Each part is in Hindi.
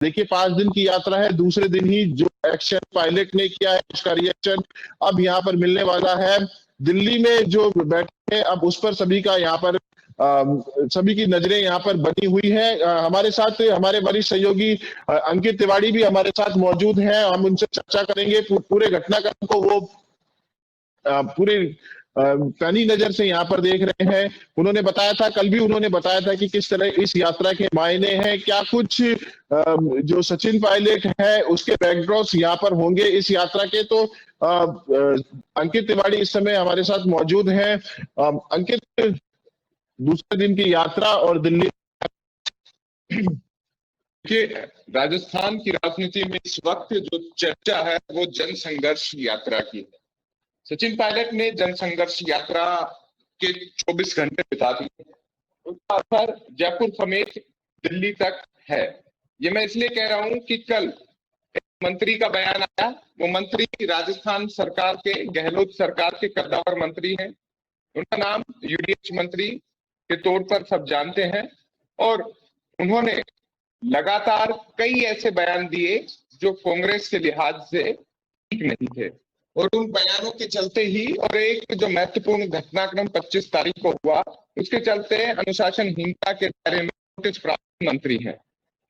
देखिए 5 दिन की यात्रा है, दूसरे दिन ही जो एक्शन पायलट ने किया है उसका रिएक्शन अब यहाँ पर मिलने वाला है। दिल्ली में जो बैठक है अब उस पर सभी का यहाँ पर सभी की नजरें यहाँ पर बनी हुई है। हमारे साथ हमारे वरिष्ठ सहयोगी अंकित तिवारी भी हमारे साथ मौजूद हैं। हम उनसे चर्चा करेंगे पूरे घटनाक्रम को। वो पूरे पैनी नजर से यहाँ पर देख रहे हैं। उन्होंने बताया था, कल भी उन्होंने बताया था कि किस तरह इस यात्रा के मायने हैं, क्या कुछ जो सचिन पायलट है उसके बैकड्रॉप्स यहाँ पर होंगे इस यात्रा के। तो अंकित तिवारी इस समय हमारे साथ मौजूद हैं। अंकित, दूसरे दिन की यात्रा और दिल्ली कि राजस्थान की राजनीति में इस वक्त जो चर्चा है वो जन संघर्ष यात्रा की है। सचिन पायलट ने जन संघर्ष यात्रा के 24 घंटे बिता दिए, उसका असर जयपुर समेत दिल्ली तक है। ये मैं इसलिए कह रहा हूं कि कल एक मंत्री का बयान आया। वो मंत्री राजस्थान सरकार के, गहलोत सरकार के कद्दावर मंत्री हैं। उनका नाम यूडीएच मंत्री के तौर पर सब जानते हैं, और उन्होंने लगातार कई ऐसे बयान दिए जो कांग्रेस के लिहाज से ठीक नहीं थे, और उन बयानों के चलते ही, और एक जो महत्वपूर्ण घटनाक्रम 25 तारीख को हुआ, उसके चलते अनुशासनहीनता के दायरे में नोटिस प्राप्त मंत्री हैं।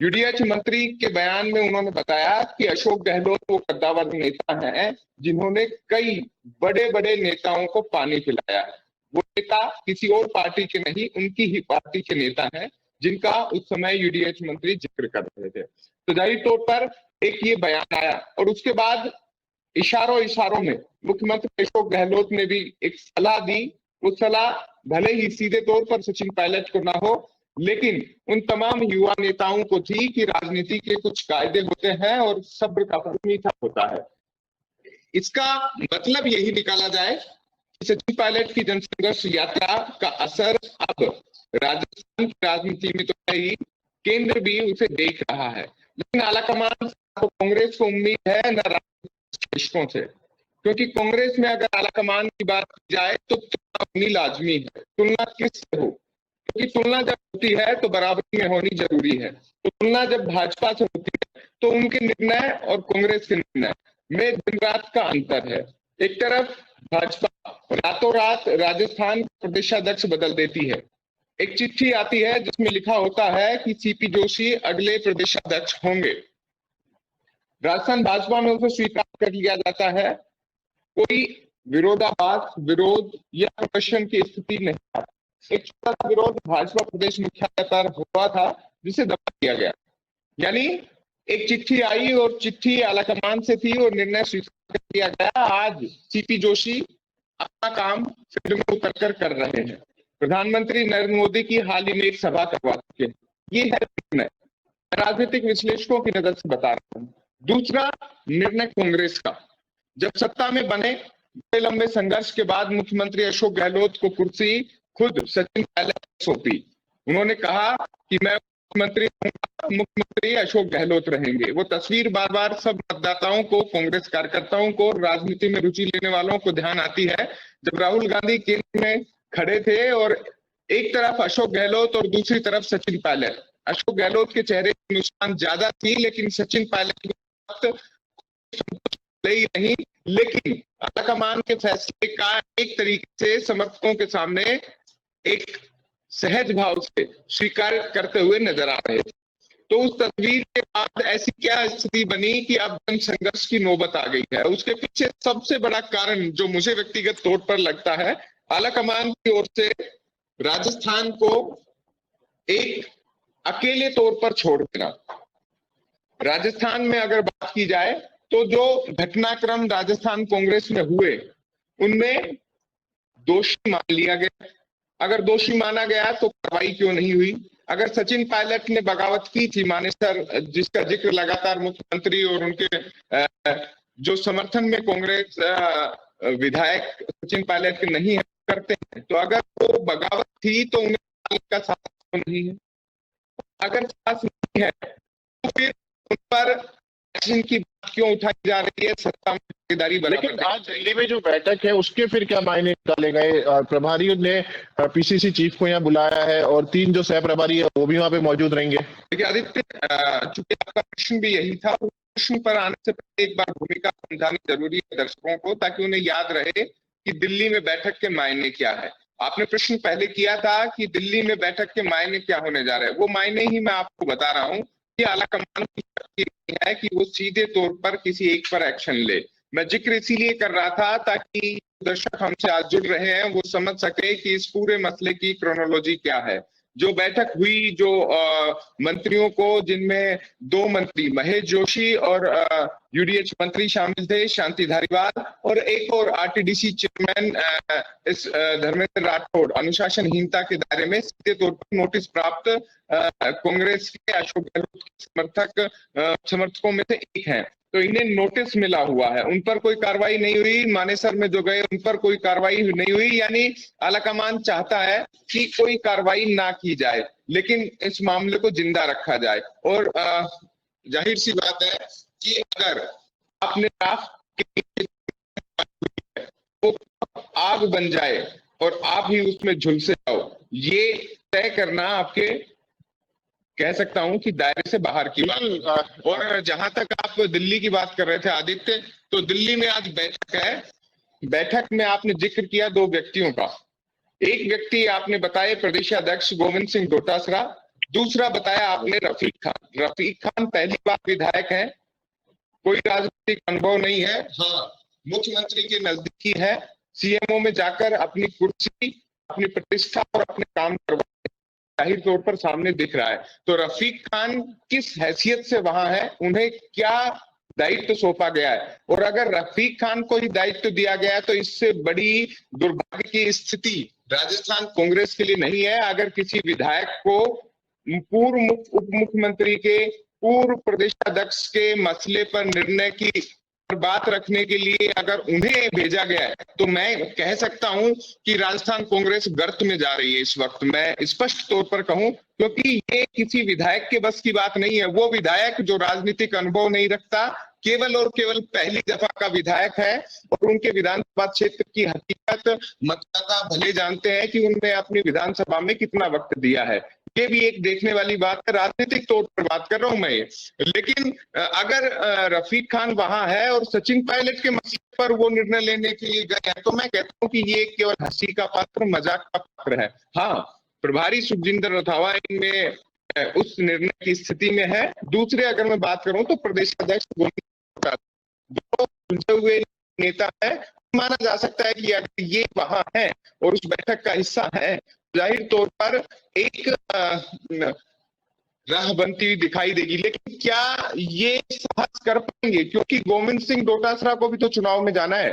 यूडीएच मंत्री के बयान में उन्होंने बताया कि अशोक गहलोत वो कद्दावर नेता हैं जिन्होंने कई बड़े बड़े नेताओं को पानी पिलाया है। वो नेता किसी और पार्टी के नहीं, उनकी ही पार्टी के नेता हैं जिनका उस समय यूडीएच मंत्री जिक्र कर रहे थे। तो जाहिर तौर पर एक ये बयान आया, और उसके बाद इशारों इशारों में मुख्यमंत्री अशोक गहलोत ने भी एक सलाह दी। वो सलाह भले ही सीधे तौर पर सचिन पायलट को ना हो, लेकिन उन तमाम युवा नेताओं को थी कि राजनीति के कुछ कायदे होते हैं और सब्र का फल मीठा होता है। इसका मतलब यही निकाला जाए कि सचिन पायलट की जनसंघर्ष यात्रा का असर अब राजस्थान की राजनीति में तो है ही, केंद्र भी उसे देख रहा है। लेकिन आलाकमान को, कांग्रेस को उम्मीद है न राजनीतिकों से, क्योंकि कांग्रेस में अगर आलाकमान की बात की जाए तो तुलना होनी लाजमी है। तुलना किससे हो? क्योंकि तुलना जब होती है तो बराबरी में होनी जरूरी है। तो तुलना जब भाजपा से होती है तो उनके निर्णय और कांग्रेस के निर्णय में दिन रात का अंतर है। एक तरफ भाजपा रातों रात राजस्थान प्रदेशाध्यक्ष बदल देती है। एक चिट्ठी आती है जिसमें लिखा होता है कि सीपी जोशी अगले प्रदेशाध्यक्ष होंगे। राजस्थान भाजपा में उसे स्वीकार कर लिया जाता है। कोई विरोधाभास, विरोध या प्रदर्शन की स्थिति नहीं आती। एक छोटा सा विरोध भाजपा प्रदेश मुख्यालय पर हुआ था जिसे दबा दिया गया। यानी एक चिट्ठी आई और चिट्ठी आलाकमान से थी और निर्णय स्वीकार कर लिया गया। आज सीपी जोशी अपना काम फील्ड में उतरकर कर रहे हैं। प्रधानमंत्री नरेंद्र मोदी की हाल ही में एक सभा करवा चुके हैं। ये है निर्णय, राजनीतिक विश्लेषकों की नजर से बता रहा हूं। दूसरा निर्णय कांग्रेस का, जब सत्ता में बने बड़े लंबे संघर्ष के बाद मुख्यमंत्री अशोक गहलोत को कुर्सी खुद सचिन पायलट ने सौंपी। उन्होंने कहा कि मैं मुख्यमंत्री अशोक गहलोत रहेंगे। वो तस्वीर बार बार सब मतदाताओं को, कांग्रेस कार्यकर्ताओं को, राजनीति में रुचि लेने वालों को ध्यान आती है, जब राहुल गांधी केंद्र में खड़े थे और एक तरफ अशोक गहलोत और दूसरी तरफ सचिन पायलट। अशोक गहलोत के चेहरे की मुस्कान ज्यादा थी, लेकिन सचिन पायलट ही नहीं, लेकिन आलाकमान के फैसले का एक तरीके से समर्थकों के सामने एक सहज भाव से स्वीकार करते हुए नजर आ रहे थे। तो उस तस्वीर के बाद ऐसी क्या स्थिति बनी कि अब जन संघर्ष की नौबत आ गई है। उसके पीछे सबसे बड़ा कारण जो मुझे व्यक्तिगत तौर पर लगता है, आलाकमान की ओर से राजस्थान को एक अकेले तौर पर छोड़ देना। राजस्थान में अगर बात की जाए तो जो घटनाक्रम राजस्थान कांग्रेस में हुए उनमें दोषी मान लिया गया। अगर दोषी माना गया तो कार्रवाई क्यों नहीं हुई? अगर सचिन पायलट ने बगावत की थी मानेसर, जिसका जिक्र लगातार मुख्यमंत्री और उनके जो समर्थन में कांग्रेस विधायक सचिन पायलट के नहीं है करते हैं, तो अगर वो बगावत थी तो उन्हें का साहस नहीं है। अगर साहस नहीं है तो फिर उन पर मार्जिन की बात क्यों उठाई जा रही है, सत्ता में भागीदारी बराबर। लेकिन आज दिल्ली में जो बैठक है उसके फिर क्या मायने निकाले गए? प्रभारियों ने पीसीसी चीफ को यहाँ बुलाया है और 3 जो सह प्रभारी है वो भी वहां पे मौजूद रहेंगे। देखिए आदित्य, चूंकि आपका प्रश्न भी यही था, प्रश्न पर आने से पहले एक बार भूमिका समझानी जरूरी है दर्शकों को, ताकि उन्हें याद रहे कि दिल्ली में बैठक के मायने क्या है। आपने प्रश्न पहले किया था कि दिल्ली में बैठक के मायने क्या होने जा रहे हैं, वो मायने ही मैं आपको बता रहा हूँ कि आलाकमान की शक्ति है कि वो सीधे तौर पर किसी एक पर एक्शन ले। मैं जिक्र इसीलिए कर रहा था ताकि दर्शक हमसे आज जुड़ रहे हैं वो समझ सके कि इस पूरे मसले की क्रोनोलॉजी क्या है। जो बैठक हुई, जो मंत्रियों को, जिनमें 2 मंत्री महेश जोशी और यूडीएच मंत्री शामिल थे, शांति धारीवाल, और एक और आरटीडीसी चेयरमैन इस धर्मेंद्र राठौड़, अनुशासनहीनता के दायरे में सीधे तौर पर नोटिस प्राप्त कांग्रेस के अशोक गहलोत के समर्थकों में से एक हैं। तो इन्हें नोटिस मिला हुआ है, उन पर कोई कार्रवाई नहीं हुई। मानेसर में जो गए उन पर कोई कार्रवाई नहीं हुई, यानी आलाकमान चाहता है कि कोई कार्रवाई ना की जाए, लेकिन इस मामले को जिंदा रखा जाए। और जाहिर सी बात है कि अगर आपने वो आग बन जाए और आप ही उसमें झुलसे जाओ, ये तय करना आपके, कह सकता हूं कि दायरे से बाहर की बात। और जहां तक आप दिल्ली की बात कर रहे थे आदित्य, तो दिल्ली में आज बैठक है। बैठक में आपने जिक्र किया 2 व्यक्तियों का। एक व्यक्ति आपने बताया प्रदेशाध्यक्ष गोविंद सिंह डोटासरा, दूसरा बताया आपने रफीक खान। रफीक खान पहली बार विधायक है, कोई राजनीतिक अनुभव नहीं है, हाँ मुख्यमंत्री के नजदीकी है, सीएमओ में जाकर अपनी कुर्सी, अपनी प्रतिष्ठा और अपने काम करवा जाहिर तौर पर सामने दिख रहा है। तो रफीक खान किस हैसियत से वहां है, उन्हें क्या दायित्व सौंपा गया है, और अगर रफीक खान को ही दायित्व दिया गया है तो इससे बड़ी दुर्भाग्य की स्थिति राजस्थान कांग्रेस के लिए नहीं है अगर किसी विधायक को पूर्व उप मुख्यमंत्री के, पूर्व प्रदेशाध्यक्ष के मसले पर निर्णय की बात रखने के लिए अगर उन्हें भेजा गया है, तो मैं कह सकता हूं कि राजस्थान कांग्रेस गर्त में जा रही है इस वक्त। मैं स्पष्ट तौर पर कहूं, क्योंकि ये किसी विधायक के बस की बात नहीं है। वो विधायक जो राजनीतिक अनुभव नहीं रखता, केवल और केवल पहली दफा का विधायक है, और उनके विधानसभा क्षेत्र की हकीकत मतदाता भले जानते हैं कि उनने अपनी विधानसभा में कितना वक्त दिया है। ये भी एक देखने वाली बात है, राजनीतिक तौर पर बात कर रहा हूं मैं ये। लेकिन अगर रफीक खान वहां है और सचिन पायलट के मसले पर वो निर्णय लेने के लिए गए हैं, तो मैं कहता हूं कि ये केवल हंसी का पात्र, मजाक का पात्र है। हाँ, प्रभारी सुखजिंदर रंधावा इनमें उस निर्णय की स्थिति में है। दूसरे अगर मैं बात करूं तो प्रदेश अध्यक्ष जो उलझे हुए नेता है, माना जा सकता है कि अगर ये वहां है और उस बैठक का हिस्सा है, जाहिर तौर पर एक राह बनती हुई दिखाई देगी। लेकिन क्या ये साहस कर पाएंगे, क्योंकि गोविंद सिंह डोटासरा को भी तो चुनाव में जाना है।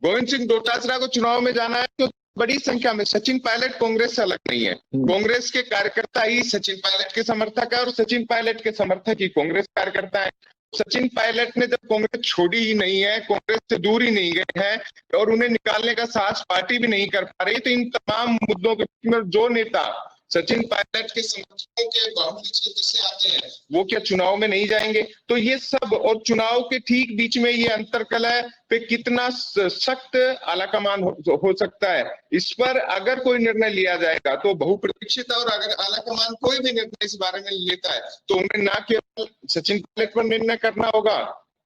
गोविंद सिंह डोटासरा को चुनाव में जाना है तो बड़ी संख्या में, सचिन पायलट कांग्रेस से अलग नहीं है, कांग्रेस के कार्यकर्ता ही सचिन पायलट के समर्थक है और सचिन पायलट के समर्थक ही कांग्रेस कार्यकर्ता है। सचिन पायलट ने जब कांग्रेस छोड़ी ही नहीं है, कांग्रेस से दूर ही नहीं गए हैं और उन्हें निकालने का साहस पार्टी भी नहीं कर पा रही, तो इन तमाम मुद्दों के जो नेता सचिन पायलट के समर्थकों के बाहुल्य क्षेत्र से आते हैं, वो क्या चुनाव में नहीं जाएंगे? तो ये सब, और चुनाव के ठीक बीच में ये अंतरकलह पे कितना सख्त आलाकमान हो सकता है, इस पर अगर कोई निर्णय लिया जाएगा तो बहुप्रतीक्षित है। और अगर आलाकमान कोई भी निर्णय इस बारे में लेता है तो उन्हें ना केवल सचिन पायलट पर निर्णय करना होगा,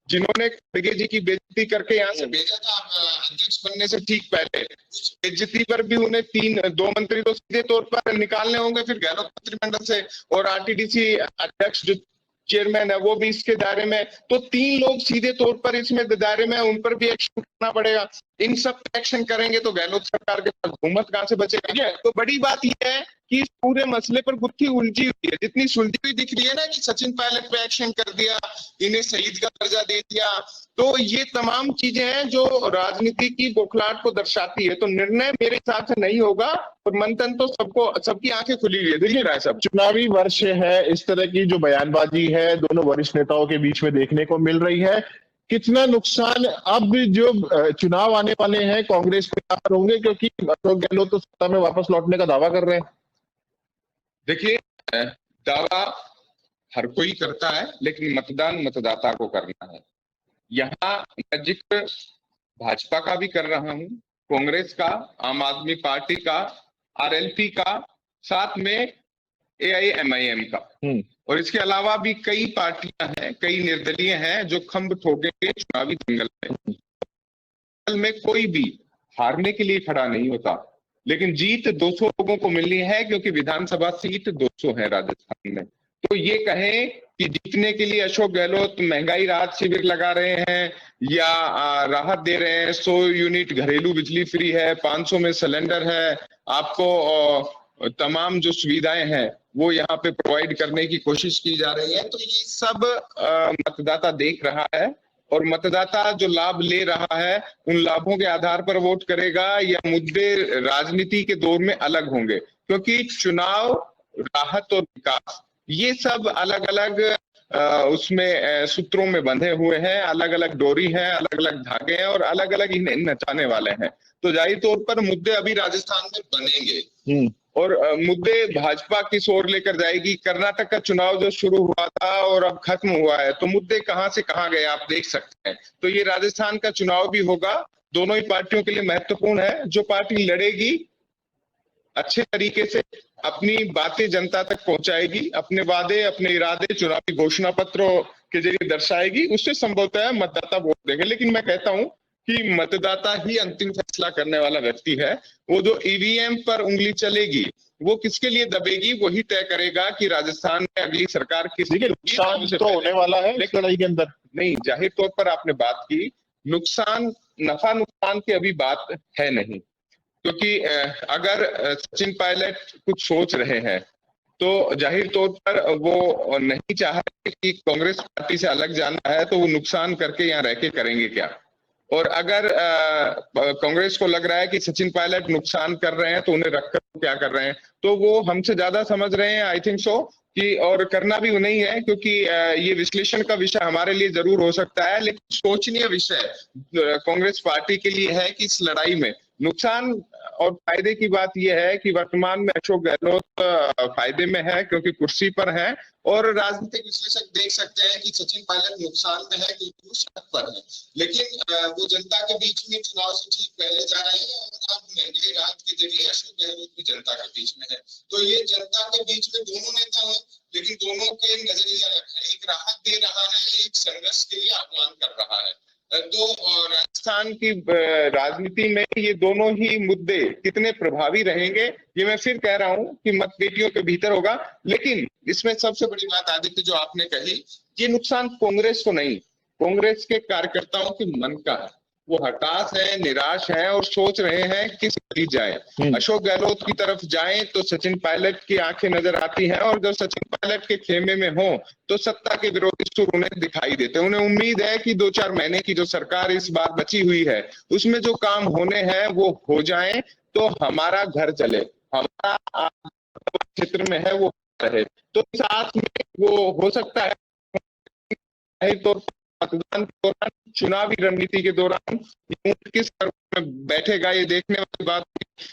जिन्होंने खड़गे जी की बेइज्जती करके यहाँ से भेजा था अध्यक्ष बनने से ठीक पहले, बेइज्जती पर भी उन्हें 2 मंत्री तो सीधे तौर पर निकालने होंगे, फिर गहलोत मंत्रिमंडल से, और आरटीडीसी अध्यक्ष जो चेयरमैन है वो भी इसके दायरे में, तो 3 लोग सीधे तौर पर इसमें दायरे में, उन पर भी एक्शन करना पड़ेगा। इन सब एक्शन करेंगे तो गहलोत सरकार के पास बहुमत कहां से बचेगा? तो बड़ी बात यह है कि इस पूरे मसले पर गुत्थी उलझी हुई है, जितनी सुलझी हुई दिख रही है ना कि सचिन पायलट पे एक्शन कर दिया, इन्हें शहीद का दर्जा दे दिया, तो ये तमाम चीजें हैं जो राजनीति की बौखलाहट को दर्शाती है। तो निर्णय मेरे हिसाब से नहीं होगा, और मंथन तो सबको, सबकी आंखें खुली हुई है, दिख रहा है सब। चुनावी वर्ष है, इस तरह की जो बयानबाजी है दोनों वरिष्ठ नेताओं के बीच में देखने को मिल रही है, कितना नुकसान अब जो चुनाव आने वाले हैं कांग्रेस को यहाँ पर होंगे, क्योंकि अशोक गहलोत तो सत्ता में वापस लौटने का दावा कर रहे हैं? देखिए, दावा हर कोई करता है, लेकिन मतदान मतदाता को करना है। यहाँ मैं जिक्र भाजपा का भी कर रहा हूँ, कांग्रेस का, आम आदमी पार्टी का, आरएलपी का, साथ में एआईएमआईएम का, और इसके अलावा भी कई पार्टियां हैं, कई निर्दलीय हैं जो खंभ ठोकेंगे चुनावी जंगल में कोई भी हारने के लिए खड़ा नहीं होता, लेकिन जीत 200 लोगों को मिलनी है, क्योंकि विधानसभा सीट 200 है राजस्थान में। तो ये कहें कि जीतने के लिए अशोक गहलोत महंगाई राहत शिविर लगा रहे हैं या राहत दे रहे हैं, 100 यूनिट घरेलू बिजली फ्री है, 500 में सिलेंडर है, आपको तमाम जो सुविधाएं हैं वो यहाँ पे प्रोवाइड करने की कोशिश की जा रही है, तो ये सब मतदाता देख रहा है, और मतदाता जो लाभ ले रहा है उन लाभों के आधार पर वोट करेगा, या मुद्दे राजनीति के दौर में अलग होंगे, क्योंकि चुनाव, राहत और विकास ये सब अलग अलग उसमें सूत्रों में बंधे हुए हैं, अलग अलग डोरी है, अलग अलग धागे हैं, और अलग अलग इन्हें नचाने वाले हैं। तो जाहिर तौर पर मुद्दे अभी राजस्थान में बनेंगे, और मुद्दे भाजपा किस ओर लेकर जाएगी। कर्नाटक का चुनाव जो शुरू हुआ था और अब खत्म हुआ है, तो मुद्दे कहां से कहां गए आप देख सकते हैं। तो ये राजस्थान का चुनाव भी होगा, दोनों ही पार्टियों के लिए महत्वपूर्ण है। जो पार्टी लड़ेगी अच्छे तरीके से अपनी बातें जनता तक पहुंचाएगी, अपने वादे, अपने इरादे चुनावी घोषणा पत्रों के जरिए दर्शाएगी, उससे संभवतः मतदाता वोट देंगे। लेकिन मैं कहता हूं कि मतदाता ही अंतिम फैसला करने वाला व्यक्ति है। वो जो ईवीएम पर उंगली चलेगी वो किसके लिए दबेगी, वही तय करेगा कि राजस्थान में अगली सरकार किस। नुकसान तो होने वाला है इस लड़ाई के अंदर। नहीं, जाहिर तौर पर आपने बात की, नुकसान, नफा नुकसान की अभी बात है नहीं, क्योंकि अगर सचिन पायलट कुछ सोच रहे हैं तो जाहिर तौर पर वो नहीं चाह रहे कि कांग्रेस पार्टी से अलग जाना है, तो वो नुकसान करके यहाँ रह के करेंगे क्या। और अगर कांग्रेस को लग रहा है कि सचिन पायलट नुकसान कर रहे हैं तो उन्हें रखकर क्या कर रहे हैं, तो वो हमसे ज्यादा समझ रहे हैं, आई थिंक सो, कि और करना भी उन्हें ही है, क्योंकि ये विश्लेषण का विषय हमारे लिए जरूर हो सकता है, लेकिन सोचनीय विषय कांग्रेस पार्टी के लिए है कि इस लड़ाई में नुकसान और फायदे की बात यह है कि वर्तमान में अशोक गहलोत फायदे में है क्योंकि कुर्सी पर है, और राजनीतिक विश्लेषक देख सकते हैं कि सचिन पायलट नुकसान में है क्योंकि वो सड़क पर है, लेकिन वो जनता के बीच में चुनाव से ठीक पहले जा रहे हैं, और अब महंगाई राहत के जरिए अशोक गहलोत भी जनता के बीच में है। तो ये जनता के बीच में दोनों नेता हैं, लेकिन दोनों के नजरिया अलग है, एक राहत दे रहा है, एक संघर्ष के लिए आह्वान कर रहा है। तो राजस्थान की राजनीति में ये दोनों ही मुद्दे कितने प्रभावी रहेंगे, ये मैं फिर कह रहा हूं कि मतपेटियों के भीतर होगा। लेकिन इसमें सबसे बड़ी बात आदित्य जो आपने कही, ये नुकसान कांग्रेस को नहीं, कांग्रेस के कार्यकर्ताओं के मन का है। वो हताश है, निराश है और सोच रहे हैं किस गली जाए। अशोक गहलोत की तरफ जाएं तो सचिन पायलट की आंखें नजर आती हैं, और जब सचिन पायलट के खेमे में हो तो सत्ता के विरोधी सुर उन्हें दिखाई देते हैं। उन्हें उम्मीद है कि 2-4 महीने की जो सरकार इस बार बची हुई है उसमें जो काम होने हैं वो हो जाएं, तो हमारा घर चले, हमारा क्षेत्र में है वो रहे। तो साथ में वो हो सकता है तो मतदान के दौरान, चुनावी रणनीति के दौरान किस तरह में बैठेगा ये देखने वाली बात,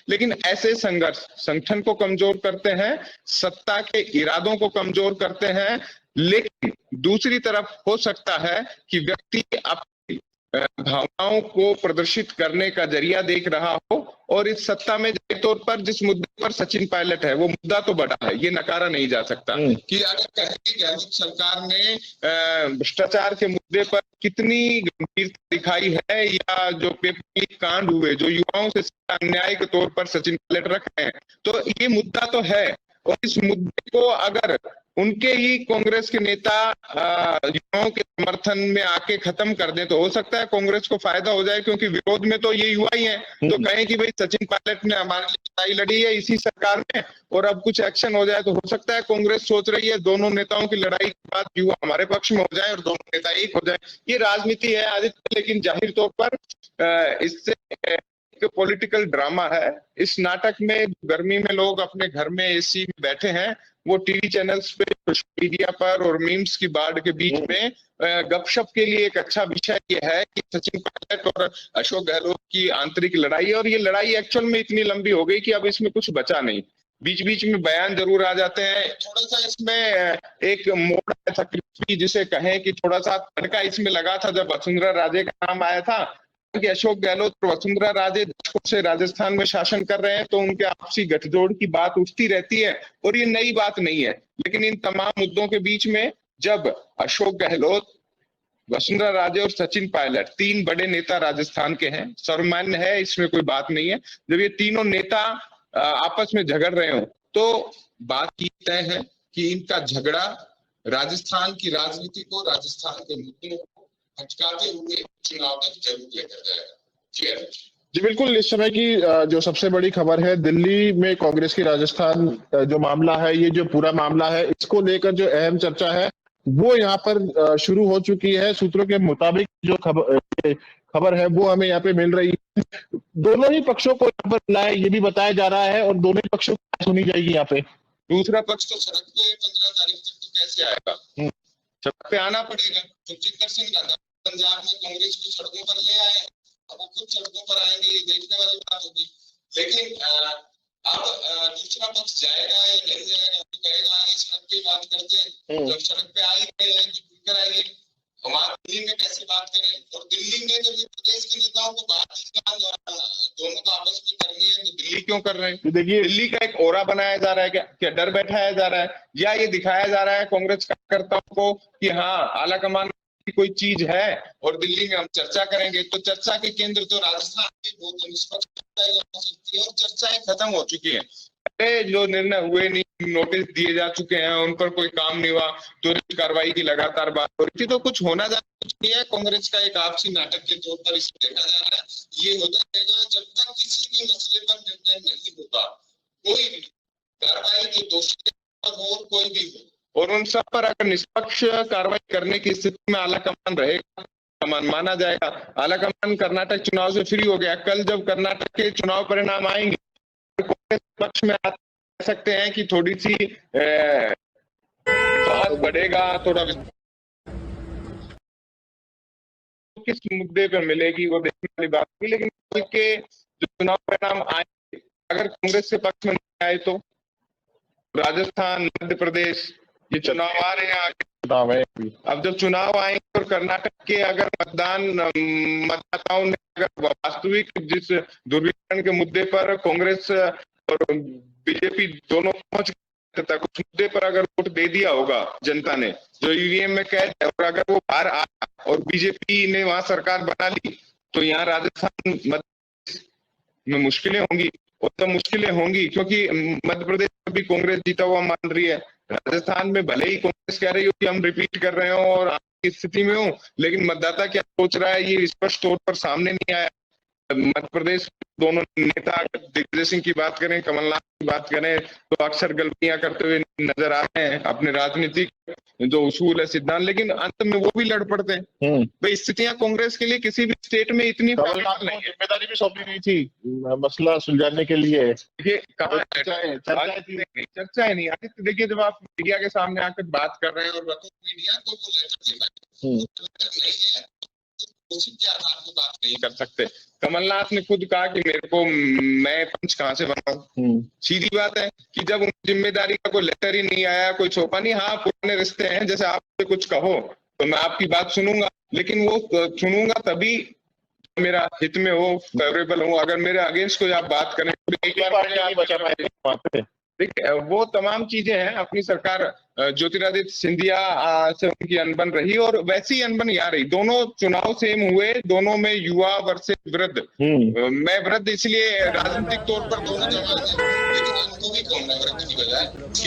लेकिन ऐसे संघर्ष संगठन को कमजोर करते हैं, सत्ता के इरादों को कमजोर करते हैं, लेकिन दूसरी तरफ हो सकता है कि व्यक्ति अपनी भावनाओं को प्रदर्शित करने का जरिया देख रहा हो, और इस सत्ता में जाहिर तौर पर जिस मुद्दे पर सचिन पायलट है वो मुद्दा तो बड़ा है, ये नकारा नहीं जा सकता। कि अगर कहें कि गहलोत सरकार ने भ्रष्टाचार के मुद्दे पर कितनी गंभीरता दिखाई है, या जो पेपर लीक कांड हुए जो युवाओं से अन्याय के तौर पर सचिन पायलट रख रहे हैं, तो ये मुद्दा तो है, और इस मुद्दे को अगर उनके ही कांग्रेस के नेता युवाओं के समर्थन में आके खत्म कर दें तो हो सकता है कांग्रेस को फायदा हो जाए, क्योंकि विरोध में तो ये युवा ही हैं। तो कहें कि भाई सचिन पायलट ने हमारे लिए लड़ाई लड़ी है इसी सरकार में, और अब कुछ एक्शन हो जाए, तो हो सकता है कांग्रेस सोच रही है दोनों नेताओं की लड़ाई के बाद युवा हमारे पक्ष में हो जाए और दोनों नेता एक हो जाए। ये राजनीति है आदित्य, लेकिन जाहिर तौर पर इससे पॉलिटिकल ड्रामा है। इस नाटक में गर्मी में लोग अपने घर में एसी में बैठे हैं, वो टीवी चैनल्स पे, सोशल मीडिया पर और मीम्स की बाढ़ के बीच में गपशप के लिए एक अच्छा विषय ये है कि सचिन पायलट और अशोक गहलोत की आंतरिक लड़ाई है, और ये लड़ाई एक्चुअल में इतनी लंबी हो गई कि अब इसमें कुछ बचा नहीं। बीच बीच में बयान जरूर आ जाते हैं। थोड़ा सा इसमें एक मोड़ आया था क्रिस्पी जिसे कहें कि थोड़ा सा तड़का इसमें लगा था जब वसुंधरा राजे का नाम आया था कि अशोक गहलोत और वसुंधरा राजे दशकों से राजस्थान में शासन कर रहे हैं, तो उनके आपसी गठजोड़ की बात उठती रहती है और ये नई बात नहीं है। लेकिन इन तमाम मुद्दों के बीच में जब अशोक गहलोत, वसुंधरा राजे और सचिन पायलट, तीन बड़े नेता राजस्थान के हैं, सर्वमान्य है, इसमें कोई बात नहीं है, जब ये तीनों नेता आपस में झगड़ रहे हो तो बात की तय है कि इनका झगड़ा राजस्थान की राजनीति को, राजस्थान के मुद्दों को भटकाते हुए चुनाव तक जरूर लेकर जाएगा। जी बिल्कुल। इस समय की जो सबसे बड़ी खबर है, दिल्ली में कांग्रेस की राजस्थान जो मामला है, ये जो पूरा मामला है, इसको लेकर जो अहम चर्चा है वो यहाँ पर शुरू हो चुकी है। सूत्रों के मुताबिक जो खबर है वो हमें यहाँ पे मिल रही है। दोनों ही पक्षों को यहाँ पर बुलाया, ये भी बताया जा रहा है, और दोनों ही पक्षों की सुनी जाएगी यहाँ पे। दूसरा पक्ष तो सड़क पे 15 तारीख तक तो कैसे आएगा, सड़क पे आना पड़ेगा। सुखजिंदर सिंह राणा पंजाब में कांग्रेस को सड़कों पर ले आए, अब वो खुद सड़कों पर आएंगे, ये देखने वाली बात होगी। लेकिन अब दूसरा पक्ष जाएगा या नहीं जाएगा, तो कहेगा आइए सड़क पे बात करते हैं। जब सड़क पे आ ही गए हैं तो खुलकर आइए। हमारे दिल्ली में कैसे बात करें, और दिल्ली में जब ये प्रदेश के नेताओं को बात ही दोनों को आपस में करनी है तो दिल्ली क्यों कर रहे हैं? देखिए, दिल्ली का एक ओरा बनाया जा रहा है, क्या डर बैठाया जा रहा है, या ये दिखाया जा रहा है कांग्रेस कार्यकर्ताओं को कि हाँ आला कमान की कोई चीज है और दिल्ली में हम चर्चा करेंगे। तो चर्चा के केंद्र तो राजस्थान की बहुत निष्पक्ष और चर्चाएं खत्म हो चुकी है। जो निर्णय हुए नहीं, नोटिस दिए जा चुके हैं, उन पर कोई काम नहीं हुआ, त्वरित कार्रवाई की लगातार बात हो रही थी, तो कुछ होना कुछ नहीं है। कांग्रेस का एक आपसी नाटक के तौर पर इसे देखा जा रहा है। ये होता रहेगा जब तक किसी भी मसले पर निर्णय नहीं होगा। कोई भी कार्रवाई जो दोषी हो, कोई भी हो, और उन सब पर अगर निष्पक्ष कार्रवाई करने की स्थिति में आला कमान रहेगा, कमान माना जाएगा। आला कमान कर्नाटक चुनाव से फ्री हो गया। कल जब कर्नाटक के चुनाव परिणाम आएंगे, कांग्रेस पक्ष में आ सकते हैं कि थोड़ी सी स्वाद बढ़ेगा, थोड़ा किस मुद्दे पर मिलेगी वो देखने वाली बात थी। लेकिन कल के जो चुनाव परिणाम आए, अगर कांग्रेस के पक्ष में नहीं आए तो राजस्थान, मध्य प्रदेश, ये चुनाव आ रहे हैं, चुनाव है। अब जब चुनाव आएंगे और कर्नाटक के अगर मतदाताओं ने अगर वास्तविक जिस ध्रुवीकरण के मुद्दे पर कांग्रेस और बीजेपी दोनों पहुंच तक उस मुद्दे पर अगर वोट दे दिया होगा जनता ने, जो ईवीएम में कैद है, और अगर वो बाहर आया और बीजेपी ने वहां सरकार बना ली, तो यहाँ राजस्थान में मुश्किलें होंगी। और तो मुश्किलें होंगी क्योंकि मध्य प्रदेश में भी कांग्रेस जीता हुआ मान रही है। राजस्थान में भले ही कांग्रेस कह रही हो कि हम रिपीट कर रहे हो और इस स्थिति में हो, लेकिन मतदाता क्या सोच रहा है ये स्पष्ट तौर पर सामने नहीं आया। मध्य प्रदेश दोनों नेता, दिग्विजय सिंह की बात करें, कमलनाथ की बात करें, तो अक्सर गलतियां करते हुए नजर आते हैं अपने राजनीतिक जो उसूल है, सिद्धांत, लेकिन अंत में वो भी लड़ पड़ते हैं। भाई स्थितियां कांग्रेस के लिए किसी भी स्टेट में इतनी जिम्मेदारी भी सौंपी गई थी मसला सुलझाने के लिए। देखिए चर्चाएं नहीं आती। देखिए जब आप मीडिया के सामने आकर बात कर रहे हैं और मीडिया को के आधार पर बात नहीं कर सकते। कमलनाथ ने खुद कहा कि मैं पंच कहां से बनाऊं। सीधी बात है कि जब उनकी जिम्मेदारी का कोई लेटर ही नहीं आया, कोई सौंपा नहीं। हाँ पुराने रिश्ते हैं, जैसे आप कुछ कहो तो मैं आपकी बात सुनूंगा, लेकिन वो सुनूंगा तभी मेरा हित में हो, फेवरेबल हो। अगर मेरे अगेंस्ट कोई आप बात करें वो तमाम चीजें हैं। अपनी सरकार ज्योतिरादित्य सिंधिया से उनकी अनबन रही और वैसी अनबन यहाँ रही। दोनों चुनाव सेम हुए, दोनों में युवा वर्सेस वृद्ध। मैं वृद्ध इसलिए राजनीतिक तौर पर दोनों लेकिन अनुभवी कौन है वृद्ध की बजाय,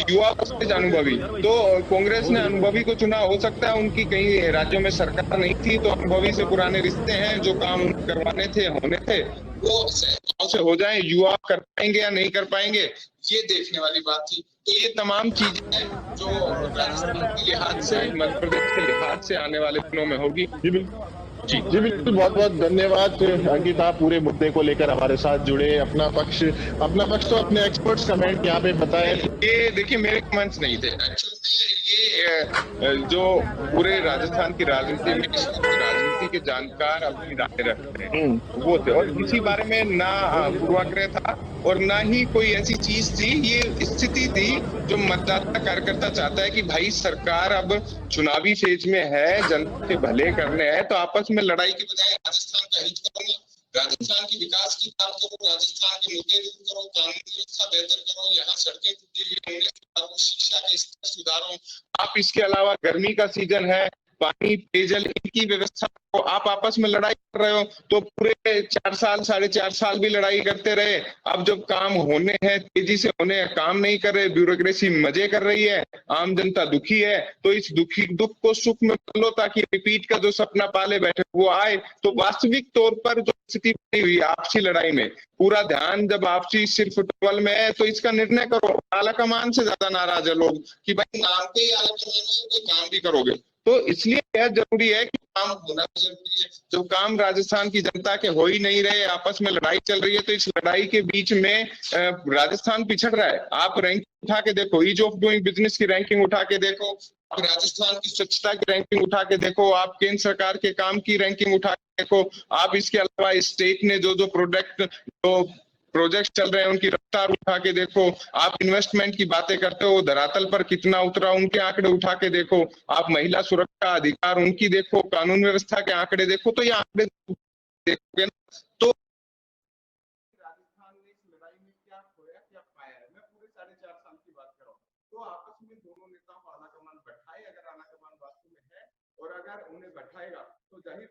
युवा वर्सेस अनुभवी। तो कांग्रेस ने अनुभवी को चुना। हो सकता है उनकी कई राज्यों में सरकार नहीं थी, तो अनुभवी से पुराने रिश्ते हैं, जो काम करवाने थे, होने थे, वो से हो जाए। युवा कर पाएंगे या नहीं कर पाएंगे, ये देखने वाली बात थी। तो ये तमाम चीजें हैं जो राजस्थान के लिहाज से, मध्य प्रदेश के लिहाज से आने वाले दिनों में होगी। जी बिल्कुल। बहुत बहुत धन्यवाद अंकित, आप पूरे मुद्दे को लेकर हमारे साथ जुड़े। अपना पक्ष तो अपने एक्सपर्ट्स कमेंट यहाँ पे बताए। ये देखिए मेरे कमेंट्स नहीं थे एक्चुअली। ये जो पूरे राजस्थान की राजनीति में राजनीति के जानकार अपनी राय रखते हैं, हम्म। वो थे। और इसी बारे में ना पूर्वाग्रह था और ना ही कोई ऐसी चीज थी। ये स्थिति थी जो मतदाता कार्यकर्ता चाहता है कि भाई सरकार अब चुनावी फेज में है, जनता के भले करने हैं, तो आपस में लड़ाई के बजाय राजस्थान का हित करो ना, राजस्थान के विकास की बात करो, राजस्थान के मुद्दे दूर करो, कानून व्यवस्था बेहतर करो, यहाँ सड़कें टूटी हुई हैं सुधारो, शिक्षा के स्तर सुधारो। आप इसके अलावा गर्मी का सीजन है, पानी पेयजल इनकी व्यवस्था को आप आपस में लड़ाई कर रहे हो, तो पूरे 4 साल 4.5 साल भी लड़ाई करते रहे। अब जब काम होने हैं, तेजी से होने हैं, काम नहीं कर रहे, ब्यूरोक्रेसी मजे कर रही है, आम जनता दुखी है, तो इस दुख को सुख में बदलो लो, ताकि रिपीट का जो सपना पाले बैठे वो आए। तो वास्तविक तौर पर जो स्थिति बनी हुई है आपसी लड़ाई में, पूरा ध्यान जब आपसी सिर्फ फुटबॉल में है, तो इसका निर्णय करो। आला कमान से ज्यादा नाराज है लोग कि भाई नाम पे ही आला कमान है, तो काम भी करोगे। तो इसलिए यह जरूरी है कि काम होना भी जरूरी है। जो काम राजस्थान की जनता के हो ही नहीं रहे, आपस में लड़ाई चल रही है, तो इस लड़ाई के बीच में राजस्थान पिछड़ रहा है। आप रैंकिंग उठा के देखो, ईज ऑफ डूइंग बिजनेस की रैंकिंग उठा के देखो, आप राजस्थान की स्वच्छता की रैंकिंग उठा के देखो, आप केंद्र सरकार के काम की रैंकिंग उठा के देखो, आप इसके अलावा स्टेट ने जो जो प्रोजेक्ट चल रहे हैं उनकी रफ्तार उठा के देखो, आप इन्वेस्टमेंट की बातें करते हो, धरातल पर कितना उतरा उनके आंकड़े उठा के देखो, आप महिला सुरक्षा अधिकार उनकी देखो, कानून व्यवस्था के आंकड़े देखो, तो ये आंकड़े देखोगे ना, तो राजस्थान ने इस लड़ाई में क्या खोया क्या पाया है। मैं पूरे 4.5 साल की बात कर रहा हूँ। तो आपस में दोनों नेताओं को आला कमान बैठाए, अगर आला कमान वास्तव में है और अगर उन्हें बैठाएगा तो जाहिर